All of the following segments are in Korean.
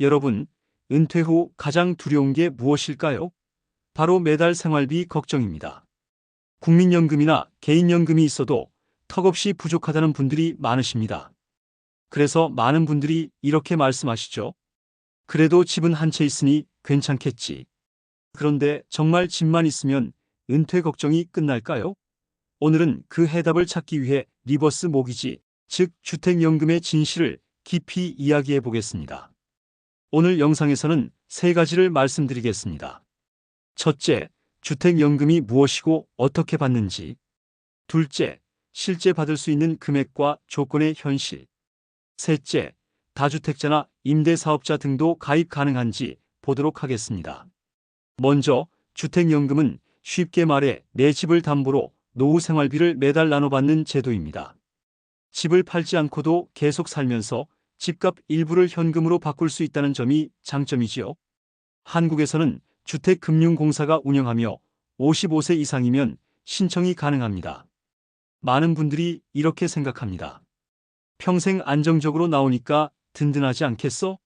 여러분, 은퇴 후 가장 두려운 게 무엇일까요? 바로 매달 생활비 걱정입니다. 국민연금이나 개인연금이 있어도 턱없이 부족하다는 분들이 많으십니다. 그래서 많은 분들이 이렇게 말씀하시죠. 그래도 집은 한 채 있으니 괜찮겠지. 그런데 정말 집만 있으면 은퇴 걱정이 끝날까요? 오늘은 그 해답을 찾기 위해 리버스 모기지, 즉 주택연금의 진실을 깊이 이야기해 보겠습니다. 오늘 영상에서는 세 가지를 말씀드리겠습니다. 첫째, 주택연금이 무엇이고 어떻게 받는지. 둘째, 실제 받을 수 있는 금액과 조건의 현실. 셋째, 다주택자나 임대사업자 등도 가입 가능한지 보도록 하겠습니다. 먼저 주택연금은 쉽게 말해 내 집을 담보로 노후 생활비를 매달 나눠받는 제도입니다. 집을 팔지 않고도 계속 살면서 집값 일부를 현금으로 바꿀 수 있다는 점이 장점이지요. 한국에서는 주택금융공사가 운영하며 55세 이상이면 신청이 가능합니다. 많은 분들이 이렇게 생각합니다. 평생 안정적으로 나오니까 든든하지 않겠어?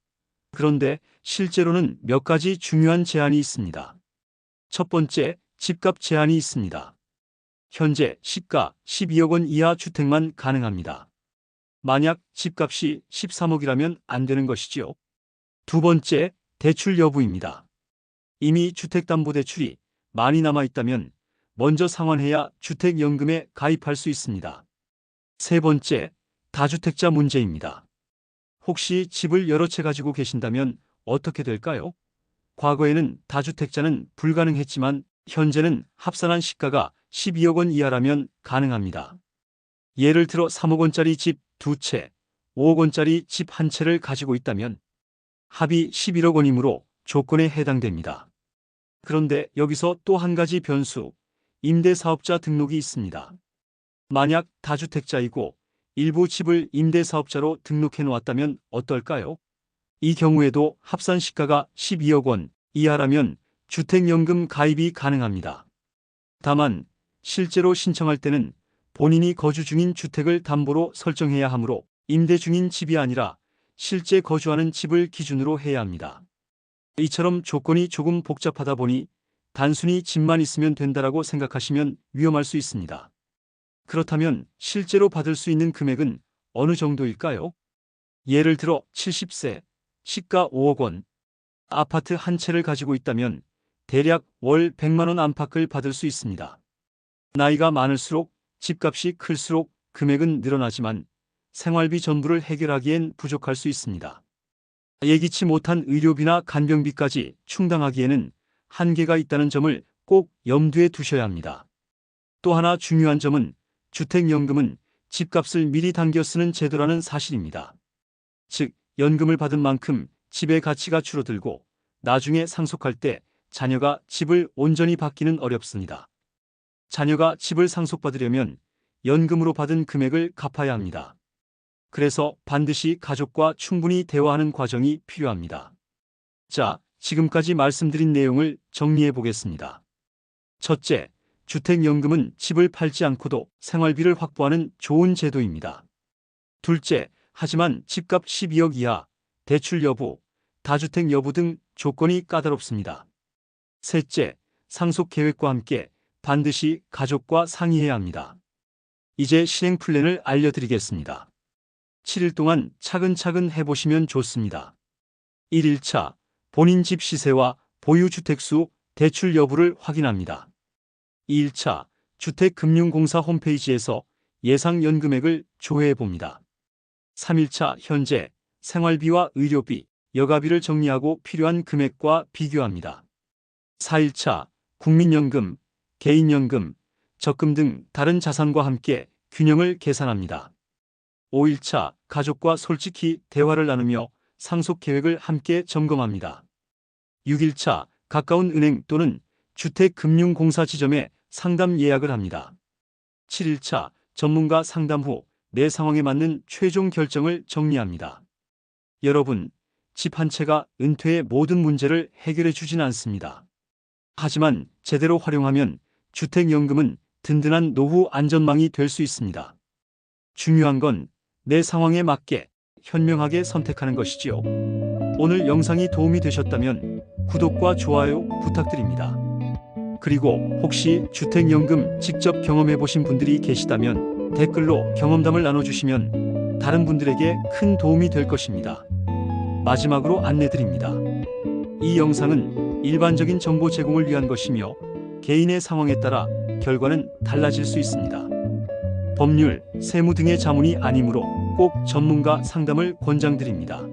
그런데 실제로는 몇 가지 중요한 제한이 있습니다. 첫 번째, 집값 제한이 있습니다. 현재 시가 12억 원 이하 주택만 가능합니다. 만약 집값이 13억이라면 안 되는 것이지요. 두 번째, 대출 여부입니다. 이미 주택담보대출이 많이 남아있다면 먼저 상환해야 주택연금에 가입할 수 있습니다. 세 번째, 다주택자 문제입니다. 혹시 집을 여러 채 가지고 계신다면 어떻게 될까요? 과거에는 다주택자는 불가능했지만 현재는 합산한 시가가 12억 원 이하라면 가능합니다. 예를 들어 3억 원짜리 집 2채, 5억 원짜리 집 1채를 가지고 있다면 합이 11억 원이므로 조건에 해당됩니다. 그런데 여기서 또 한 가지 변수, 임대사업자 등록이 있습니다. 만약 다주택자이고 일부 집을 임대사업자로 등록해 놓았다면 어떨까요? 이 경우에도 합산 시가가 12억 원 이하라면 주택연금 가입이 가능합니다. 다만 실제로 신청할 때는 본인이 거주 중인 주택을 담보로 설정해야 하므로 임대 중인 집이 아니라 실제 거주하는 집을 기준으로 해야 합니다. 이처럼 조건이 조금 복잡하다 보니 단순히 집만 있으면 된다라고 생각하시면 위험할 수 있습니다. 그렇다면 실제로 받을 수 있는 금액은 어느 정도일까요? 예를 들어 70세, 시가 5억 원, 아파트 한 채를 가지고 있다면 대략 월 100만 원 안팎을 받을 수 있습니다. 나이가 많을수록 집값이 클수록 금액은 늘어나지만 생활비 전부를 해결하기엔 부족할 수 있습니다. 예기치 못한 의료비나 간병비까지 충당하기에는 한계가 있다는 점을 꼭 염두에 두셔야 합니다. 또 하나 중요한 점은 주택연금은 집값을 미리 당겨 쓰는 제도라는 사실입니다. 즉, 연금을 받은 만큼 집의 가치가 줄어들고 나중에 상속할 때 자녀가 집을 온전히 받기는 어렵습니다. 자녀가 집을 상속받으려면 연금으로 받은 금액을 갚아야 합니다. 그래서 반드시 가족과 충분히 대화하는 과정이 필요합니다. 자, 지금까지 말씀드린 내용을 정리해 보겠습니다. 첫째, 주택연금은 집을 팔지 않고도 생활비를 확보하는 좋은 제도입니다. 둘째, 하지만 집값 12억 이하, 대출 여부, 다주택 여부 등 조건이 까다롭습니다. 셋째, 상속 계획과 함께 반드시 가족과 상의해야 합니다. 이제 실행 플랜을 알려드리겠습니다. 7일 동안 차근차근 해보시면 좋습니다. 1일차, 본인 집 시세와 보유 주택수, 대출 여부를 확인합니다. 2일차, 주택금융공사 홈페이지에서 예상 연금액을 조회해 봅니다. 3일차, 현재 생활비와 의료비, 여가비를 정리하고 필요한 금액과 비교합니다. 4일차, 국민연금, 개인연금, 적금 등 다른 자산과 함께 균형을 계산합니다. 5일차, 가족과 솔직히 대화를 나누며 상속 계획을 함께 점검합니다. 6일차, 가까운 은행 또는 주택금융공사 지점에 상담 예약을 합니다. 7일차, 전문가 상담 후 내 상황에 맞는 최종 결정을 정리합니다. 여러분, 집 한 채가 은퇴의 모든 문제를 해결해 주진 않습니다. 하지만 제대로 활용하면 주택연금은 든든한 노후 안전망이 될 수 있습니다. 중요한 건 내 상황에 맞게 현명하게 선택하는 것이지요. 오늘 영상이 도움이 되셨다면 구독과 좋아요 부탁드립니다. 그리고 혹시 주택연금 직접 경험해 보신 분들이 계시다면 댓글로 경험담을 나눠주시면 다른 분들에게 큰 도움이 될 것입니다. 마지막으로 안내드립니다. 이 영상은 일반적인 정보 제공을 위한 것이며 개인의 상황에 따라 결과는 달라질 수 있습니다. 법률, 세무 등의 자문이 아니므로 꼭 전문가 상담을 권장드립니다.